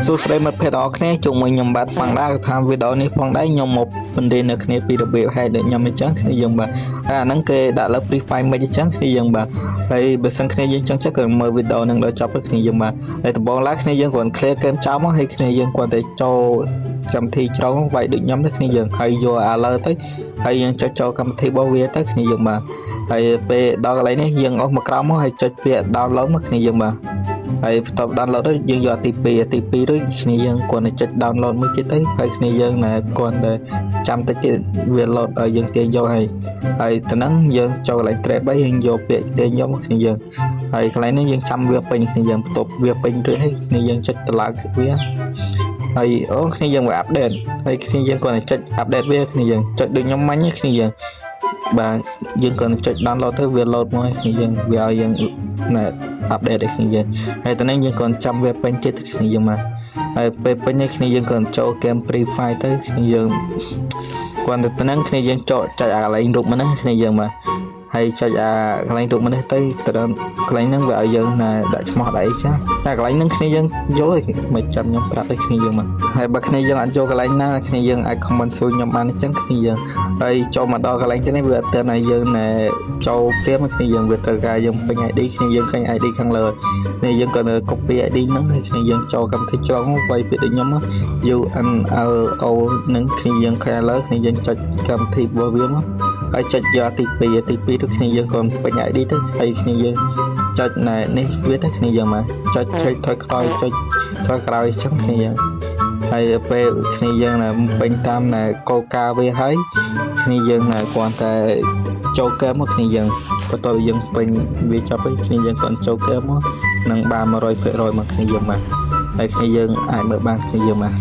សួស្តីមិត្តភ័ក្តិអរគ្នាជួបមួយខ្ញុំបាទហ្វាំងដាថាវីដេអូនេះផងដែរខ្ញុំមកបញ្ជានៅគ្នាពីរបៀបហេតុដូចខ្ញុំអញ្ចឹងគ្នាយើងបាទអាហ្នឹងគេដាក់លើ Free Fire មិនអញ្ចឹងគ្នាយើងបាទហើយបើសិនគ្នាយើងចង់ចេះក៏មើលវីដេអូហ្នឹងដល់ចប់ទៅគ្នាយើងបាទហើយដំបូងឡើយគ្នាយើងគ្រាន់ clear game ចោលមកហើយគ្នាយើងគ្រាន់តែចូលកម្មវិធីច្រងវាយដូចខ្ញុំទៅគ្នាយើងហើយយក alert ទៅហើយយើងចុចចូលកម្មវិធីរបស់វាទៅគ្នាយើងបាទហើយពេលដល់កន្លែងនេះយើងអស់មកក្រោមមកហើយចុចពាក្យ download មកគ្នាយើងបាទហើយបន្ទាប់ download ទៅយើងយកទី2រួចគ្នាយើងគ្រាន់តែចុច download មួយទៀតទៅហើយគ្នាយើងណាគ្រាន់តែចាំតិចទៀតវា load ឲ្យយើងទាញយកហើយទៅហ្នឹងយើងចូលកន្លែង trade 3យើងយកពាក្យទាញយកមកគ្នាយើងហើយកន្លែងនេះយើងចាំវាពេញគ្នាយើងបន្ទាប់វាពេញរួចហើយគ្នាយើងចុចទៅឡើងវាហើយអូគ្នាយើងវា update ហើយគ្នាយើងគ្រាន់តែចុច update វាគ្នាយើងចុចដូចខ្ញុំមិញគ្នាយើងបាទយើងគ្រាន់តែចុច download ទៅវា load មកគ្នាយើងវាឲ្យយើងណា update ឲ្យគ្នាយើងហើយទៅនេះយើងគ្រាន់ចាំវាពេញទៀតគ្នាយើងមកហើយពេលពេញនេះគ្នាយើងគ្រាន់ចូល game Free Fire ទៅគ្នាយើងគ្រាន់តែទៅនឹងគ្នាយើងចុចអាកន្លែងរូបមកហ្នឹងគ្នាយើងមកហើយចុចអាកន្លែងរូបមកនេះទៅដល់កន្លែងហ្នឹងវាឲ្យយើងណាដាក់ឈ្មោះដាក់អីចាតែកន្លែងហ្នឹងគ្នាយើងយកឯងមិនចាំខ្ញុំប្រាប់ឲ្យគ្នាយើងមកហើយបើគ្នាយើងអត់យកកន្លែងណាគ្នាយើងអាច comment សួរខ្ញុំបានអញ្ចឹងគ្នាយើងហើយចូលមកដល់កន្លែងនេះវាអត់ទាន់ឲ្យយើងណែចូលព្រាមគ្នាយើងវាត្រូវការយើងពេញ ID គ្នាយើងឃើញ ID ខាងលើគ្នាយើងក៏ copy ID ហ្នឹងហើយគ្នាយើងចូលកម្មវិធីច្រងវាយពាក្យដូចខ្ញុំមក UNLO ហ្នឹងគ្នាយើងឃើញលើគ្នាយើងចុចកម្មវិធីរបស់វាមកហើយចុចយកទី2ទៅគ្នាយើងក៏ពេញ ID ទៅហើយគ្នាយើងចុចណែនេះវាទៅគ្នាយើងមកចុចថយក្រោយចុចថយក្រោយចឹងគ្នាយើងហើយពេលគ្នាយើងណាពេញតាមណែកោកាវាហើយគ្នាយើងណាគ្រាន់តែចូលកែមកគ្នាយើងបន្ទាប់យើងពេញវាចប់ហើយគ្នាយើងក៏ចូលកែមកនឹងបាន 100% មកគ្នាយើងមកហើយគ្នាយើងអាចមើលបានគ្នាយើងមក